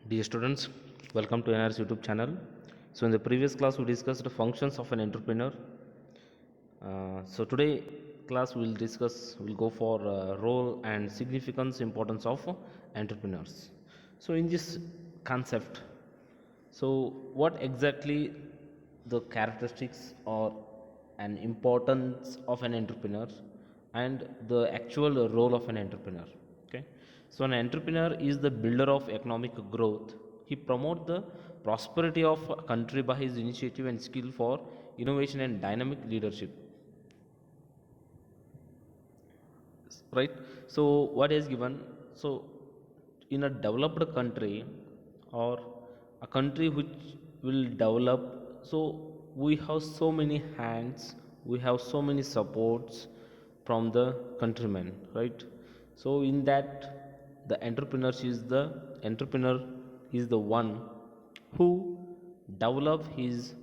Dear students, welcome to NR's YouTube channel. So, in the previous class, we discussed the functions of an entrepreneur. So, today class we'll go for role and significance, importance of entrepreneurs. So, in this concept, so what exactly the characteristics or an importance of an entrepreneur and the actual role of an entrepreneur. Okay, so an entrepreneur is the builder of economic growth. He promotes the prosperity of a country by his initiative and skill for innovation and dynamic leadership, right? So what is given, so in a developed country or a country which will develop, so we have so many hands, we have so many supports from the countrymen, right? So in that, the entrepreneur is the one who develop his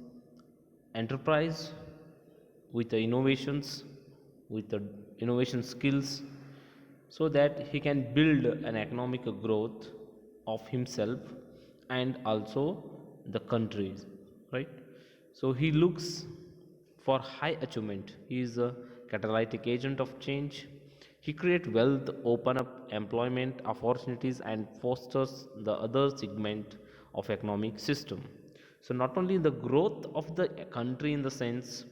enterprise with the innovations, with the innovation skills, so that he can build an economic growth of himself and also the countries, right? So he looks for high achievement. He is a catalytic agent of change. He creates wealth, open up employment opportunities and fosters the other segment of economic system. So not only the growth of the country in the sense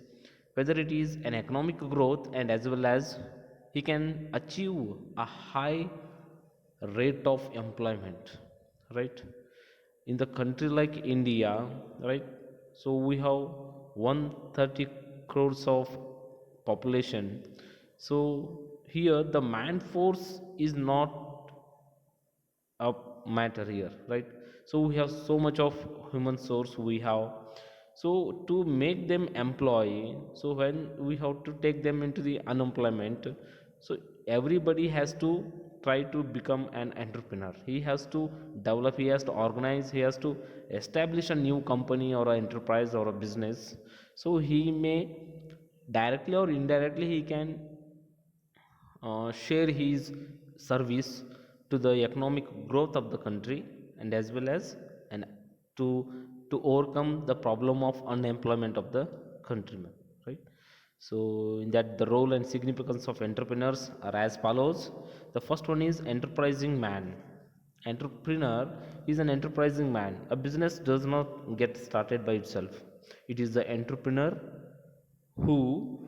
whether it is an economic growth, and as well as he can achieve a high rate of employment, right? In the country like India, right? So we have 130 crores of population. So here the man force is not a matter here, right? So we have so much of human source we have, so to make them employee, so when we have to take them into the unemployment, so everybody has to try to become an entrepreneur. He has to develop, he has to organize, he has to establish a new company or an enterprise or a business. So he may directly or indirectly he can share his service to the economic growth of the country, and as well as and to to overcome the problem of unemployment of the countrymen, right? So in that, the role and significance of entrepreneurs are as follows. The first one is enterprising man. Entrepreneur is an enterprising man. A business does not get started by itself. It is the entrepreneur who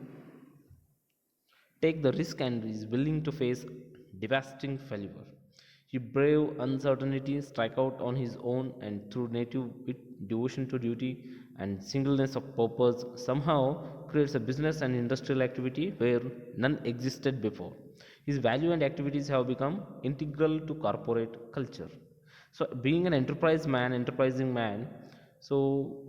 take the risk and is willing to face devastating failure. He brave uncertainty, strike out on his own, and through native with devotion to duty and singleness of purpose, somehow creates a business and industrial activity where none existed before. His value and activities have become integral to corporate culture. So, being an enterprising man, so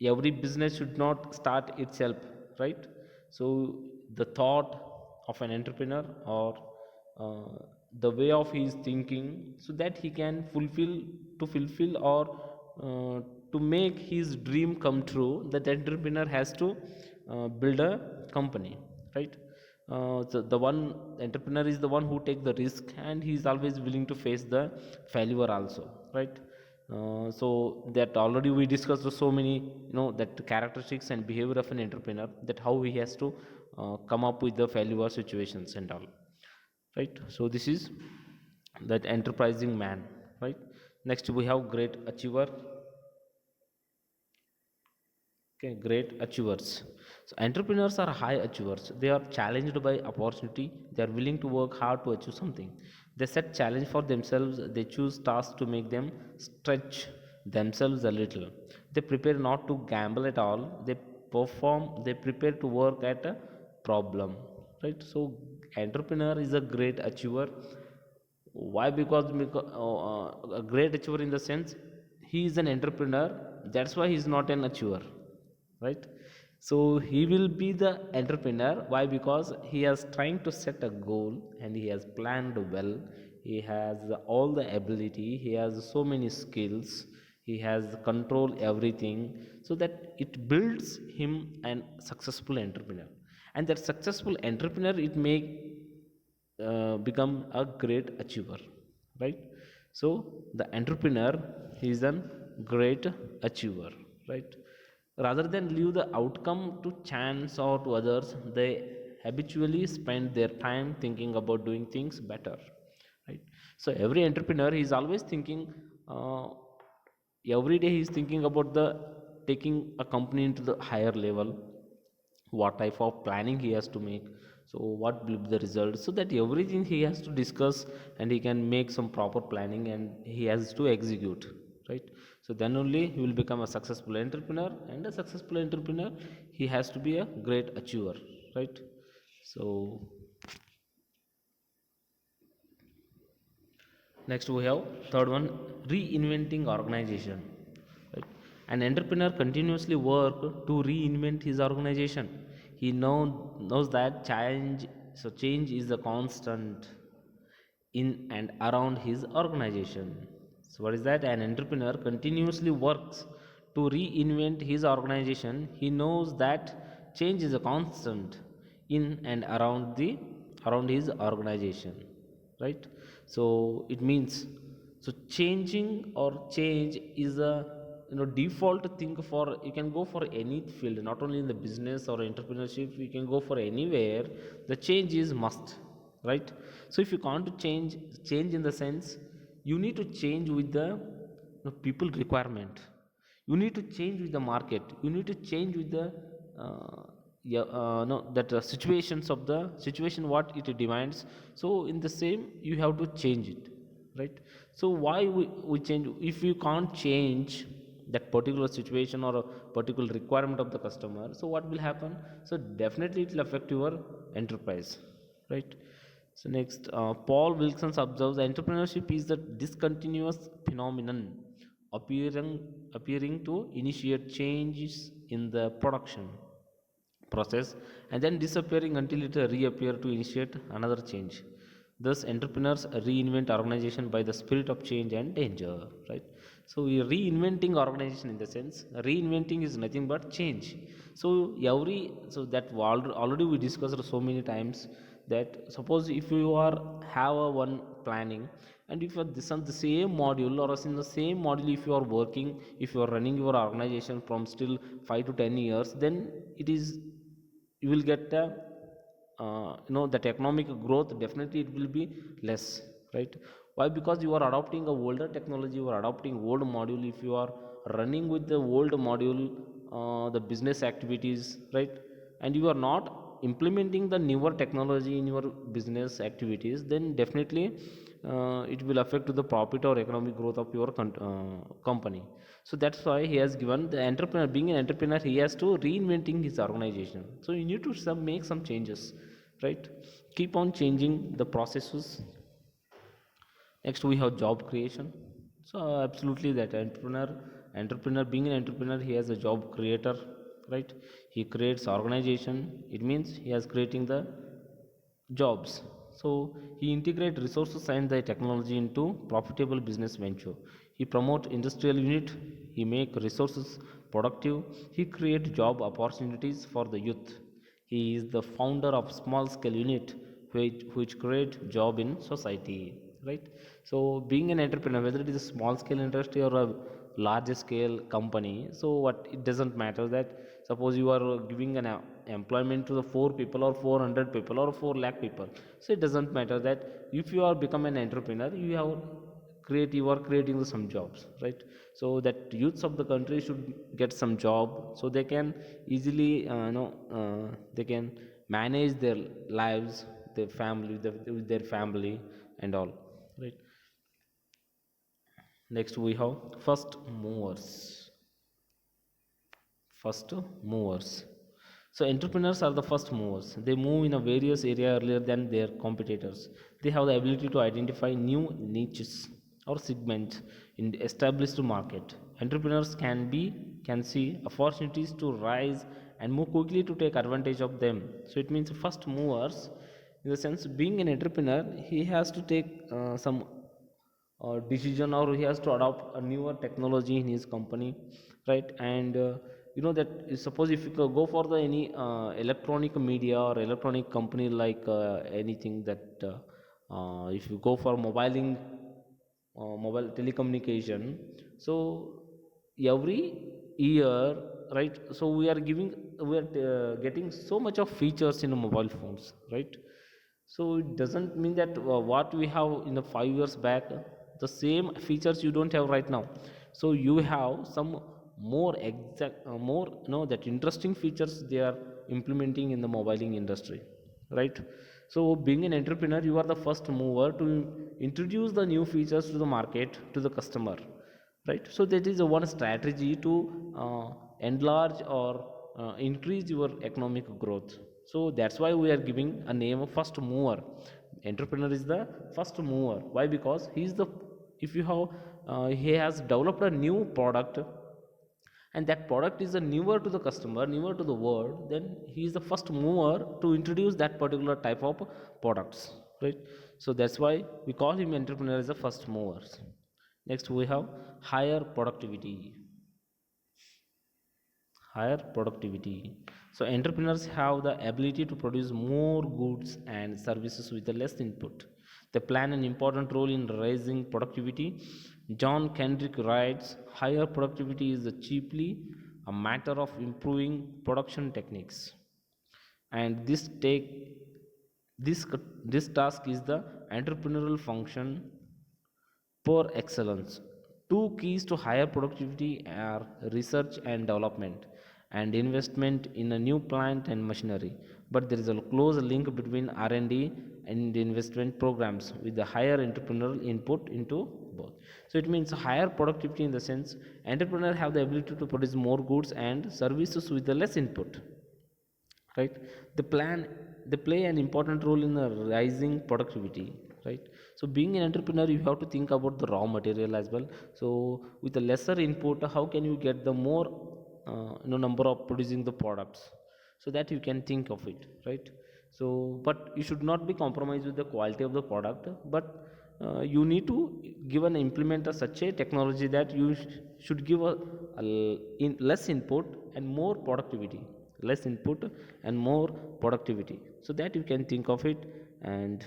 every business should not start itself, right? So the thought of an entrepreneur or the way of his thinking, so that he can fulfill or to make his dream come true, that entrepreneur has to build a company, right? The one entrepreneur is the one who take the risk, and he is always willing to face the failure also, right? So that already we discussed so many, that characteristics and behavior of an entrepreneur, that how he has to come up with the failure situations and all, right? So this is that enterprising man, right? Next we have great achiever. Okay, great achievers. So entrepreneurs are high achievers. They are challenged by opportunity. They are willing to work hard to achieve something. They set challenge for themselves. They choose tasks to make them stretch themselves a little. They prepare not to gamble at all. They perform. They prepare to work at a problem. Right. So entrepreneur is a great achiever. Why? Because a great achiever in the sense he is an entrepreneur. That's why he is not an achiever, right? So he will be the entrepreneur. Why? Because he is trying to set a goal and he has planned well. He has all the ability, he has so many skills, he has control everything, so that it builds him an successful entrepreneur. And that successful entrepreneur, it may become a great achiever, right? So the entrepreneur is a great achiever, right? Rather than leave the outcome to chance or to others, they habitually spend their time thinking about doing things better, right? So every entrepreneur is always thinking, uh, every day he is thinking about the taking a company into the higher level, what type of planning he has to make, so what will be the result, so that everything he has to discuss and he can make some proper planning and he has to execute, right? So then only he will become a successful entrepreneur, and a successful entrepreneur, he has to be a great achiever, right? So next we have third one, reinventing organization. Right? An entrepreneur continuously work to reinvent his organization. Knows that change is the constant in and around his organization. So what is that? An entrepreneur continuously works to reinvent his organization. He knows that change is a constant in and around his organization, right? So it means, so changing or change is a default thing for, you can go for any field, not only in the business or entrepreneurship, you can go for anywhere, the change is must, right? So if you can't change in the sense, you need to change with the people requirement, you need to change with the market, you need to change with the yeah, no that situations of the situation what it demands. So in the same you have to change it, right? So why we change? If you can't change that particular situation or a particular requirement of the customer, so what will happen? So definitely it will affect your enterprise, right? So next, Paul Wilson observes entrepreneurship is the discontinuous phenomenon appearing to initiate changes in the production process and then disappearing until it reappear to initiate another change. Thus, entrepreneurs reinvent organization by the spirit of change and danger, right? So, we are reinventing organization in the sense, reinventing is nothing but change. So, already we discussed so many times that suppose if you are have a one planning, and if you are this on the same module or else in the same module, if you are working, if you are running your organization from still 5 to 10 years, then it is, you will get a, that economic growth definitely it will be less, right? Why? Because you are adopting a older technology, you are adopting old module. If you are running with the old module, the business activities, right, and you are not implementing the newer technology in your business activities, then definitely it will affect to the profit or economic growth of your company. So that's why he has given the entrepreneur, being an entrepreneur, he has to reinventing his organization. So you need to make some changes, right? Keep on changing the processes. Next we have job creation. So absolutely, that entrepreneur being an entrepreneur, he has a job creator, right? He creates organization, it means he is creating the jobs. So he integrate resources and the technology into profitable business venture. He promote industrial unit, he make resources productive, he create job opportunities for the youth. He is the founder of small scale unit which create job in society, right? So being an entrepreneur, whether it is a small scale industry or a large scale company, so what, it doesn't matter that suppose you are giving an employment to the 4 people or 400 people or 4 lakh people, so it doesn't matter that if you are become an entrepreneur, you are creating some jobs, right? So that youths of the country should get some job, so they can easily they can manage their lives, their family, with their family and all, right? Next we have first movers. So entrepreneurs are the first movers. They move in a various area earlier than their competitors. They have the ability to identify new niches or segments in the established market. Entrepreneurs can see opportunities to rise and move quickly to take advantage of them. So it means first movers, in the sense being an entrepreneur, he has to take some decision, or he has to adopt a newer technology in his company, right? And that suppose if you go for the any electronic media or electronic company, like anything that if you go for mobiling, mobile telecommunication. So every year, right, so we are getting so much of features in the mobile phones, right? So it doesn't mean that what we have in the 5 years back, the same features you don't have right now. So you have some more exact more that interesting features they are implementing in the mobiling industry, right? So being an entrepreneur, you are the first mover to introduce the new features to the market, to the customer, right? So that is one strategy to enlarge or increase your economic growth. So that's why we are giving a name of first mover. Entrepreneur is the first mover. Why? Because he is the, if you have he has developed a new product, and that product is a newer to the customer, newer to the world, then he is the first mover to introduce that particular type of products, right? So that's why we call him entrepreneur as the first movers. Next we have higher productivity. Higher productivity. So entrepreneurs have the ability to produce more goods and services with the less input. They plan an important role in raising productivity. John Kendrick writes, higher productivity is cheaply a matter of improving production techniques, and this this task is the entrepreneurial function per excellence. Two keys to higher productivity are research and development and investment in a new plant and machinery. But there is a close link between R&D and investment programs with the higher entrepreneurial input into both. So it means higher productivity in the sense entrepreneurs have the ability to produce more goods and services with the less input, right? They play an important role in the rising productivity, right? So being an entrepreneur, you have to think about the raw material as well. So with a lesser input, how can you get the more number of producing the products, so that you can think of it, right? So but you should not be compromised with the quality of the product, but you need to give and implement such a technology that you should give less input and more productivity, less input and more productivity, so that you can think of it. And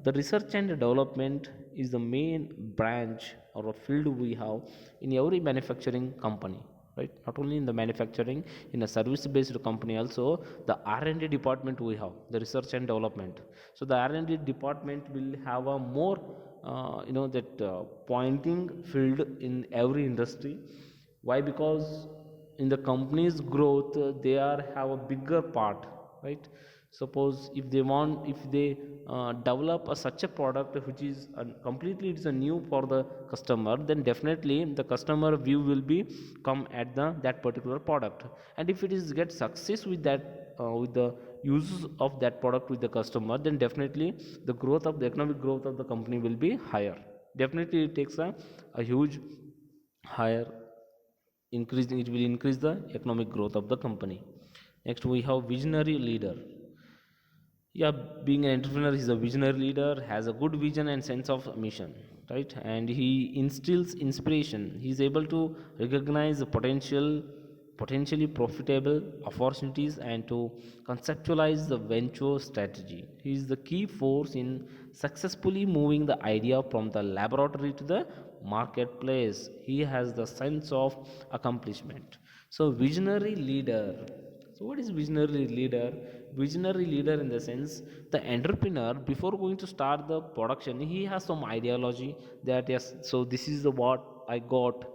the research and development is the main branch or a field we have in every manufacturing company, right? Not only in the manufacturing, in a service based company also, the R&D department we have, the research and development. So the R&D department will have a more that pointing field in every industry. Why? Because in the company's growth, they are have a bigger part, right? Suppose if they want, if they develop such a product which is completely it's a new for the customer, then definitely the customer view will be come at the that particular product. And if it is get success with that with the use of that product with the customer, then definitely the growth of the economic growth of the company will be higher. Definitely it takes a huge higher increase, it will increase the economic growth of the company. Next we have visionary leader. Yeah, being an entrepreneur, he's a visionary leader, has a good vision and sense of mission, right? And he instills inspiration. He's able to recognize the potentially profitable opportunities and to conceptualize the venture strategy. He is the key force in successfully moving the idea from the laboratory to the marketplace. He has the sense of accomplishment. So visionary leader. So, what is visionary leader? Visionary leader in the sense the entrepreneur before going to start the production, he has some ideology that yes, so this is the what I got,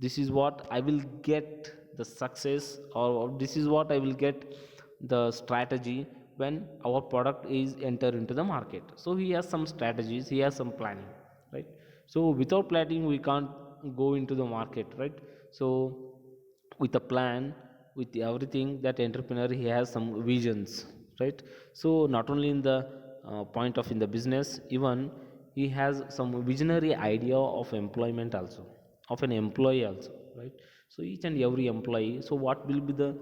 this is what I will get the success, or this is what I will get the strategy when our product is enter into the market. So he has some strategies, he has some planning, right? So without planning, we can't go into the market, right? So with a plan, with everything, that entrepreneur he has some visions, right? So not only in the point of in the business, even he has some visionary idea of employment also, of an employee also, right? So each and every employee, so what will be the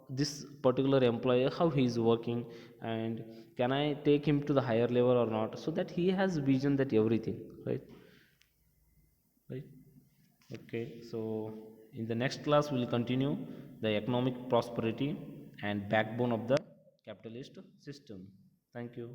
this particular employee, how he is working, and can I take him to the higher level or not, so that he has vision, that everything, right? Okay, so in the next class, we'll continue the economic prosperity and backbone of the capitalist system. Thank you.